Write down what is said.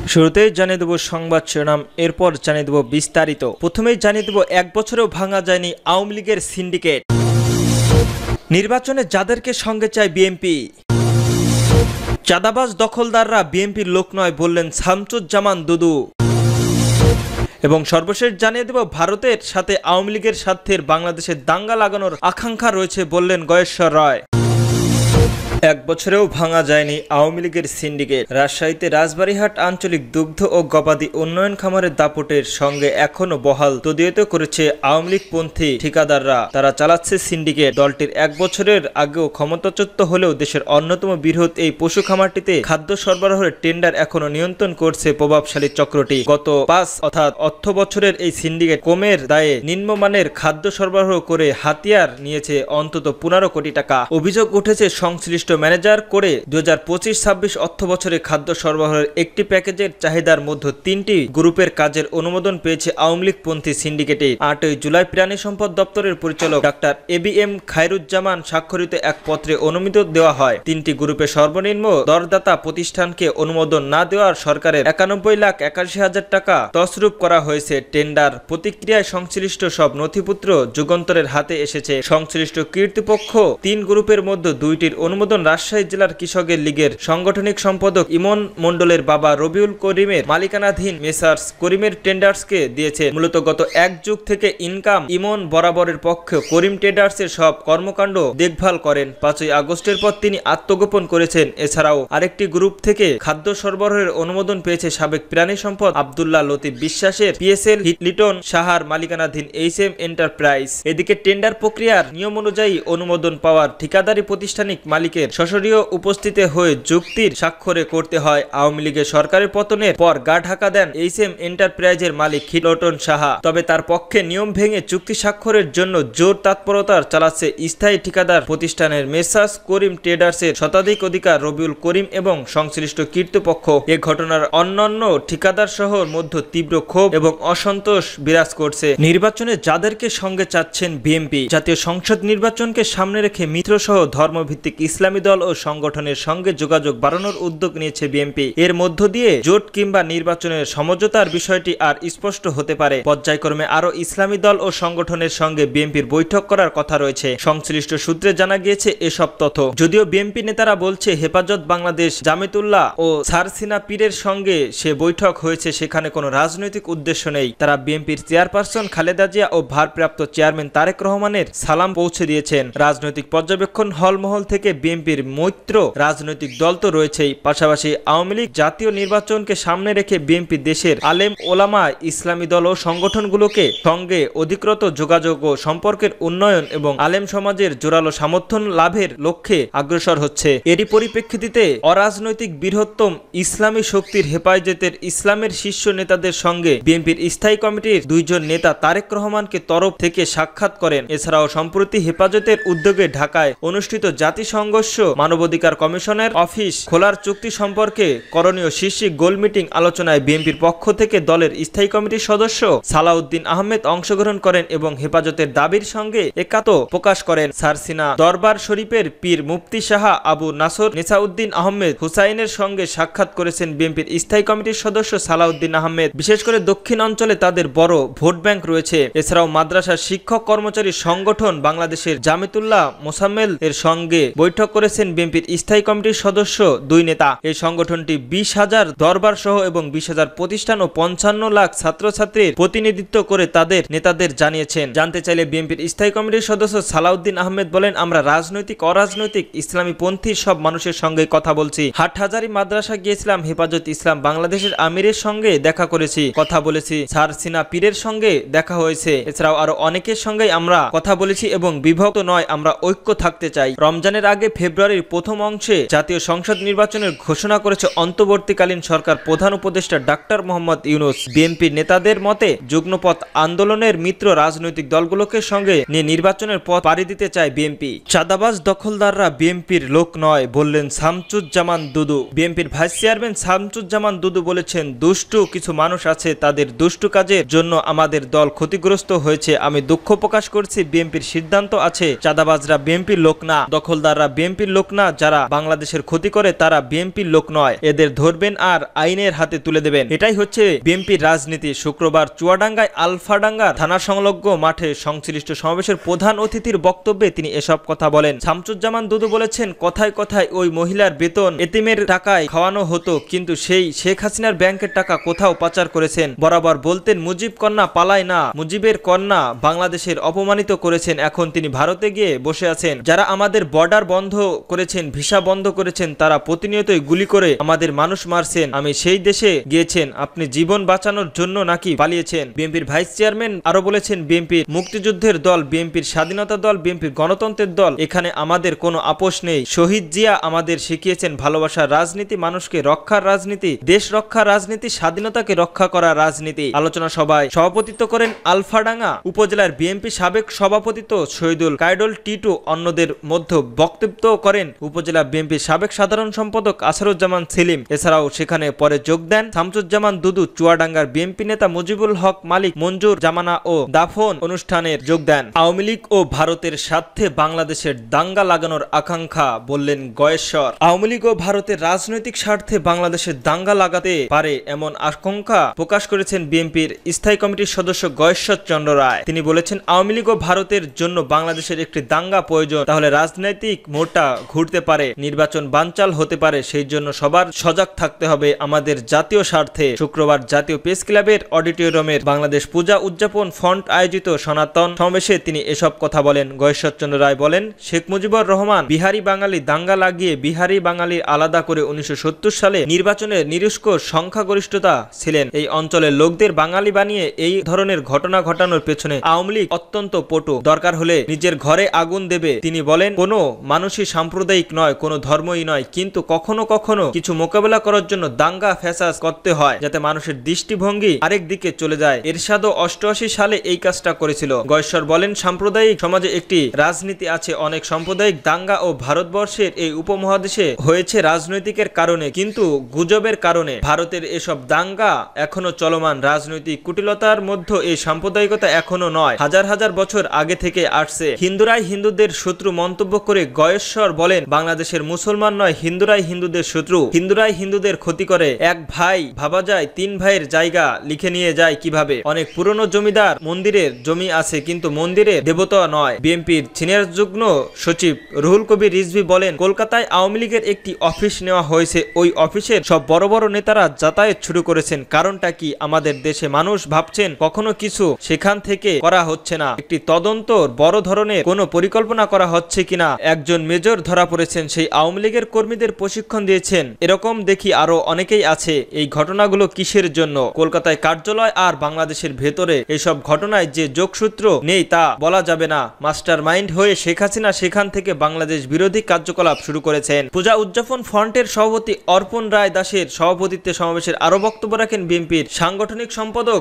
শুরুতেই জানিয়ে দেব সংবাদ শিরোনাম, এরপর জানিয়ে দেব বিস্তারিত। প্রথমেই জানিয়ে দেব, এক বছরেও ভাঙা যায়নি আওয়ামী লীগের সিন্ডিকেট। নির্বাচনে যাদেরকে সঙ্গে চায় বিএনপি। চাঁদাবাজ দখলদাররা বিএনপির লোক নয় বললেন শামসুজ্জামান দুদু। এবং সর্বশেষ জানিয়ে দেব, ভারতের সাথে আওয়ামী লীগের স্বার্থের বাংলাদেশে দাঙ্গা লাগানোর আকাঙ্ক্ষা রয়েছে বললেন গয়েশ্বর রায়। এক বছরেও ভাঙা যায়নি আওয়ামী লীগের সিন্ডিকেট। রাজশাহীতে রাজবাড়ীহাট আঞ্চলিক দুগ্ধ ও গবাদি উন্নয়ন খামারের দাপটের সঙ্গে এখনো বহাল তবিয়ত করেছে আওয়ামী লীগপন্থী ঠিকাদাররা। তারা চালাচ্ছে সিন্ডিকেট। দলটির এক বছরের আগেও ক্ষমতাচ্যুত হলেও দেশের অন্যতম বৃহৎ এই পশু খামারটিতে খাদ্য সরবরাহের টেন্ডার এখনো নিয়ন্ত্রণ করছে প্রভাবশালী চক্রটি। গত 5 অর্থাৎ অর্থ বছরের এই সিন্ডিকেট কমের দায়ে নিম্নমানের খাদ্য সরবরাহ করে হাতিয়ার নিয়েছে অন্তত 15 কোটি টাকা। অভিযোগ উঠেছে সংশ্লিষ্ট ম্যানেজার করে 2025-26 অর্থ বছরে খাদ্য সরবরাহের একটি প্যাকেজের চাহিদার মধ্যে 3টি গ্রুপের কাজের অনুমোদন পেয়েছে আওয়ামী লীগপন্থী সিন্ডিকেটে। 8ই জুলাই প্রাণী সম্পদ দপ্তরের পরিচালক ডাক্তার ABM খায়রুজ্জামান স্বাক্ষরিত এক পত্রে অনুমোদন দেওয়া হয়। 3টি গ্রুপের সর্বনিম্ন দরদাতা প্রতিষ্ঠানকে অনুমোদন না দেওয়ার সরকারের 91,81,000 টাকা তছরূপ করা হয়েছে। টেন্ডার প্রতিক্রিয়ায় সংশ্লিষ্ট সব নথিপত্র যুগান্তরের হাতে এসেছে। সংশ্লিষ্ট কর্তৃপক্ষ 3 গ্রুপের মধ্যে 2টির অনুমোদন রাজশাহী জেলার কৃষকের লীগের সাংগঠনিক সম্পাদক ইমন মণ্ডলের বাবা রবিউল করিমের মালিকানাধীন মেসার্স করিমের ট্রেডার্সকে দিয়েছে। মূলত গত 1 যুগ থেকে ইনকাম ইমন বরাবরের পক্ষে করিম ট্রেডার্সের সব কর্মকাণ্ড দেখভাল করেন। 5ই আগস্টের পর তিনি আত্মগোপন করেছেন। এছাড়াও আরেকটি গ্রুপ থেকে খাদ্য সরবরাহের অনুমোদন পেয়েছে সাবেক প্রাণী সম্পদ আব্দুল্লাহ লতিফ বিশ্বাসের PSL লিটন সাহার মালিকানাধীন HM এন্টারপ্রাইজ। এদিকে টেন্ডার প্রক্রিয়ার নিয়ম অনুযায়ী অনুমোদন পাওয়ার ঠিকাদারি প্রতিষ্ঠানিক মালিকের সশরীয় উপস্থিতি হয়ে চুক্তির স্বাক্ষরে করতে হয়। আওয়ামী লীগের সরকারের পতনের পর গা ঢাকা দেন HM এন্টারপ্রাইজের মালিক লিটন সাহা। তবে তার পক্ষে নিয়ম ভেঙে চুক্তি স্বাক্ষরের জন্য জোর তৎপরতা চালাচ্ছে স্থায়ী ঠিকাদার প্রতিষ্ঠানের মেসার্স করিম ট্রেডার্সের শতাধিক অধিকার রবিউল করিম এবং সংশ্লিষ্ট কর্তৃপক্ষ। এ ঘটনার অন্যান্য ঠিকাদার সহ মধ্যে তীব্র ক্ষোভ এবং অসন্তোষ বিরাজ করছে। নির্বাচনে যাদেরকে সঙ্গে চাচ্ছেন বিএনপি। জাতীয় সংসদ নির্বাচনকে সামনে রেখে মিত্রসহ ধর্মভিত্তিক ইসলামী দল ও সংগঠনের সঙ্গে যোগাযোগ বাড়ানোর উদ্যোগ নিয়েছে বিএনপি। এর মধ্য দিয়ে জোট কিংবা নির্বাচনের সমঝোতার বিষয়টি আর স্পষ্ট হতে পারে। পর্যায়ক্রমে আরো ইসলামী দল ও সংগঠনের সঙ্গে বিএনপির বৈঠক করার কথা রয়েছে। সংশ্লিষ্ট সূত্রে জানা গিয়েছে এসব তথ্য। যদিও বিএনপি নেতারা বলছে হেফাজত বাংলাদেশ, জামিতুল্লাহ ও সারসিনা পীরের সঙ্গে সে বৈঠক হয়েছে, সেখানে কোনো রাজনৈতিক উদ্দেশ্য নেই। তারা বিএনপির চেয়ারপারসন খালেদা জিয়া ও ভারপ্রাপ্ত চেয়ারম্যান তারেক রহমানের সালাম পৌঁছে দিয়েছেন। রাজনৈতিক পর্যবেক্ষণ হলমহল থেকে বিএনপির মৈত্র রাজনৈতিক দল তো রয়েছেই, পাশাপাশি আওয়ামী লীগ জাতীয় নির্বাচনকে সামনে রেখে বিএনপি দেশের আলেম ওলামা ইসলামী দল ও সংগঠনগুলোকে সঙ্গে অধিকৃত যোগাযোগ ও সম্পর্কের উন্নয়ন এবং আলেম সমাজের জোরালো সমর্থন লাভের লক্ষ্যে অগ্রসর হচ্ছে। এরই পরিপ্রেক্ষিতে অরাজনৈতিক বৃহত্তম ইসলামী শক্তির হেফাজতের ইসলামের শীর্ষ নেতাদের সঙ্গে বিএনপির স্থায়ী কমিটির 2 জন নেতা তারেক রহমানকে তরফ থেকে সাক্ষাৎ করেন। এছাড়াও সম্প্রতি হেফাজতের উদ্যোগে ঢাকায় অনুষ্ঠিত জাতিসংঘ মানবাধিকার কমিশনের অফিস খোলার চুক্তি সম্পর্কে করণীয় শীর্ষক গোল মিটিং আলোচনায় বিএনপির পক্ষ থেকে দলের স্থায়ী কমিটির সদস্য সালাউদ্দিন আহমেদ অংশগ্রহণ করেন এবং হেফাজতের দাবির সঙ্গে একাত্ম প্রকাশ করেন। সারসিনা দরবার শরীফের পীর মুফতি শাহ আবু নাসর নেসাউদ্দিন আহমেদ হুসাইনের সঙ্গে সাক্ষাৎ করেছেন বিএনপির স্থায়ী কমিটির সদস্য সালাউদ্দিন আহমেদ। বিশেষ করে দক্ষিণ অঞ্চলে তাদের বড় ভোট ব্যাংক রয়েছে। এছাড়াও মাদ্রাসার শিক্ষক কর্মচারী সংগঠন বাংলাদেশের জামিতুল্লাহ মোসাম্মেল এর সঙ্গে বৈঠক করেছেন বিএনপির স্থায়ী কমিটির সদস্য 2 নেতা। এই সংগঠনটি 20,000 দরবার সহ এবং 20,000 প্রতিষ্ঠান ও 55 লাখ ছাত্রছাত্রীর প্রতিনিধিত্ব করে তাদের নেতাদের জানিয়েছেন। জানতে চাইলে বিএনপির স্থায়ী কমিটির সদস্য সালাউদ্দিন আহমেদ বলেন, আমরা রাজনৈতিক অরাজনৈতিক ইসলামী পন্থী সব মানুষের সঙ্গে কথা বলছি। হাটহাজারী মাদ্রাসা গিয়েছিলাম, হেফাজত ইসলাম বাংলাদেশের আমিরের সঙ্গে দেখা করেছি, কথা বলেছি, সারসিনা পীরের সঙ্গে দেখা হয়েছে। এছাড়াও আরো অনেকের সঙ্গে আমরা কথা বলেছি এবং বিভক্ত নয়, আমরা ঐক্য থাকতে চাই। রমজানের আগে ফেব্রুয়ারির প্রথম অংশে জাতীয় সংসদ নির্বাচনের ঘোষণা করেছে অন্তর্বর্তীকালীন সরকার প্রধান উপদেষ্টা ডাক্তার মোহাম্মদ ইউনূস। বিএনপি নেতাদের মতে যুগ্মপথ আন্দোলনের মিত্র রাজনৈতিক দলগুলোকে সঙ্গে নিয়ে নির্বাচনের পথ পাড়ি দিতে চায় বিএনপি। চাঁদাবাজ দখলদাররা বিএনপির লোক নয় বললেন শামসুজ্জামান দুদু। বিএনপির ভাইস চেয়ারম্যান শামসুজ্জামান দুদু বলেছেন, দুষ্টু কিছু মানুষ আছে, তাদের দুষ্টু কাজের জন্য আমাদের দল ক্ষতিগ্রস্ত হয়েছে। আমি দুঃখ প্রকাশ করছি, বিএনপির সিদ্ধান্ত আছে চাঁদাবাজরা বিএনপির লোক না, দখলদাররা বিএনপির বিএনপির লোক না, যারা বাংলাদেশের ক্ষতি করে তারা বিএনপির লোক নয়, এদের ধরবেন আর আইনের হাতে তুলে দেবেন। এটাই হচ্ছে বিএনপির রাজনীতি। শুক্রবার চুয়াডাঙ্গায় আলফাডাঙ্গা থানা সংলগ্ন মাঠে সংশ্লিষ্ট সমাবেশের প্রধান অতিথির বক্তব্যে তিনি এসব কথা বলেন। শামসুজ্জামান দুদু বলেছেন, কথায় কথায় ওই মহিলার বেতন এতিমের টাকায় খাওয়ানো হতো, কিন্তু সেই শেখ হাসিনার ব্যাংকের টাকা কোথাও পাচার করেছেন। বরাবর বলতেন মুজিব কন্যা পালায় না, মুজিবের কন্যা বাংলাদেশের অপমানিত করেছেন। এখন তিনি ভারতে গিয়ে বসে আছেন। যারা আমাদের বর্ডার বন্ধ করেছেন, ভিসা বন্ধ করেছেন, তারা প্রতিনিয়তই গুলি করে আমাদের মানুষ মারছেন। আমি সেই দেশে গিয়েছেন, আপনি জীবন বাঁচানোর জন্য নাকি পালিয়েছেন? বিএনপির ভাইস চেয়ারম্যান আরো বলেছেন, বিএনপির মুক্তিযুদ্ধের দল, বিএনপির স্বাধীনতা দল, বিএনপির গণতন্ত্রের দল, এখানে আমাদের কোনো আপোষ নেই। শহীদ জিয়া আমাদের শিখিয়েছেন ভালোবাসার রাজনীতি, মানুষকে রক্ষার রাজনীতি, দেশ রক্ষার রাজনীতি, স্বাধীনতাকে রক্ষা করার রাজনীতি। আলোচনা সভায় সভাপতিত্ব করেন আলফাডাঙ্গা উপজেলার বিএনপি সাবেক সভাপতি শহীদুল কায়ডল টিটু। অন্যদের মধ্যে বক্তব্য করেন উপজেলা বিএনপির সাবেক সাধারণ সম্পাদক আসারুজ্জামান সেলিম। এছাড়াও সেখানে পরে যোগ দেন শামসুজ্জামান দুদু, চুয়াডাঙ্গার বিএনপি নেতা মুজিবুল হক মালিক, মঞ্জুর জামানা ও দাফন অনুষ্ঠানের যোগ দেন। আওয়ামী লীগ ও ভারতের স্বার্থে বাংলাদেশের দাঙ্গা লাগানোর আকাঙ্ক্ষা, বললেন গয়েশ্বর। আওয়ামী লীগ ও ভারতের রাজনৈতিক স্বার্থে বাংলাদেশের দাঙ্গা লাগাতে পারে এমন আশঙ্কা প্রকাশ করেছেন বিএনপির স্থায়ী কমিটির সদস্য গয়েশ্বর চন্দ্র রায়। তিনি বলেছেন, আওয়ামী লীগ ও ভারতের জন্য বাংলাদেশের একটি দাঙ্গা প্রয়োজন, তাহলে রাজনৈতিক মোড়টা ঘুরতে পারে, নির্বাচন বানচাল হতে পারে। সেই জন্য সবার সজাগ থাকতে হবে আমাদের জাতীয় স্বার্থে। শুক্রবার জাতীয় প্রেস ক্লাবের অডিটোরিয়ামের বাংলাদেশ পূজা উদযাপন ফ্রন্ট আয়োজিত সনাতন সমাবেশে তিনি এসব কথা বলেন। গয়েশ্বর চন্দ্র রায় বলেন, শেখ মুজিবুর রহমান বিহারি বাঙালি দাঙ্গা লাগিয়ে বিহারি বাঙালি আলাদা করে 1970 সালে নির্বাচনে নিরস্ক সংখ্যাগরিষ্ঠতা ছিলেন। এই অঞ্চলের লোকদের বাঙালি বানিয়ে এই ধরনের ঘটনা ঘটানোর পেছনে আওয়ামী লীগ অত্যন্ত পটু, দরকার হলে নিজের ঘরে আগুন দেবে। তিনি বলেন, কোনো মানুষই সাম্প্রদায়িক নয়, কোনো ধর্মই নয়, কিন্তু কখনো কখনো কিছু মোকাবেলা করার জন্য দাঙ্গা ফ্যাসাদ করতে হয়, যাতে মানুষের দৃষ্টিভঙ্গি আরেক দিকে চলে যায়। এরশাদও 88 সালে এই কাজটা করেছিল। গয়েশ্বর বলেন, সাম্প্রদায়িক সমাজে একটি রাজনীতি আছে, অনেক সাম্প্রদায়িক দাঙ্গা ও ভারতবর্ষের এই উপমহাদেশে হয়েছে রাজনৈতিকের কারণে, কিন্তু গুজবের কারণে। ভারতের এসব দাঙ্গা এখনো চলমান, রাজনৈতিক কুটিলতার মধ্যে এই সাম্প্রদায়িকতা এখনো নয়, হাজার হাজার বছর আগে থেকে আসছে। হিন্দুরাই হিন্দুদের শত্রু মন্তব্য করে গয়েশ্বর বলেন, বাংলাদেশের মুসলমান নয়, হিন্দুরাই হিন্দুদের শত্রু, হিন্দুরাই হিন্দুদের ক্ষতি করে। এক ভাই ভাবা যায়, 3 ভাইয়ের জায়গা লিখে নিয়ে যায় কিভাবে? অনেক পুরনো জমিদার মন্দিরের জমি আছে, কিন্তু মন্দিরের দেবতা নয়। বিএনপির সিনিয়র যুগ্ম সচিব রুহুল কবির রিজভী বলেন, কলকাতায় আওয়ামী লীগের একটি অফিস নেওয়া হয়েছে, ওই অফিসের সব বড় বড় নেতারা যাতায়াত শুরু করেছেন। কারণটা কি? আমাদের দেশে মানুষ ভাবছেন কখনো কিছু সেখান থেকে করা হচ্ছে না, একটি তদন্ত বড় ধরনের কোনো পরিকল্পনা করা হচ্ছে কিনা। একজন মেজর ধরা পড়েছেন, সেই আওয়ামী লীগের কর্মীদের প্রশিক্ষণ দিয়েছেন। এরকম দেখি আরো অনেকেই আছে। এই ঘটনাগুলো কিসের জন্য? কলকাতায় কার্যালয় আর বাংলাদেশের ভেতরে এসব ঘটনায় যে যোগসূত্র নেই তা বলা যাবে না। মাস্টার মাইন্ড হয়ে শেখ হাসিনা সেখান থেকে বাংলাদেশ বিরোধী কার্যকলাপ শুরু করেছেন। পূজা উদযাপন ফ্রন্টের সভাপতি অর্পণ রায় দাসের সভাপতিত্বে সমাবেশের আরো বক্তব্য রাখেন বিএনপির সাংগঠনিক সম্পাদক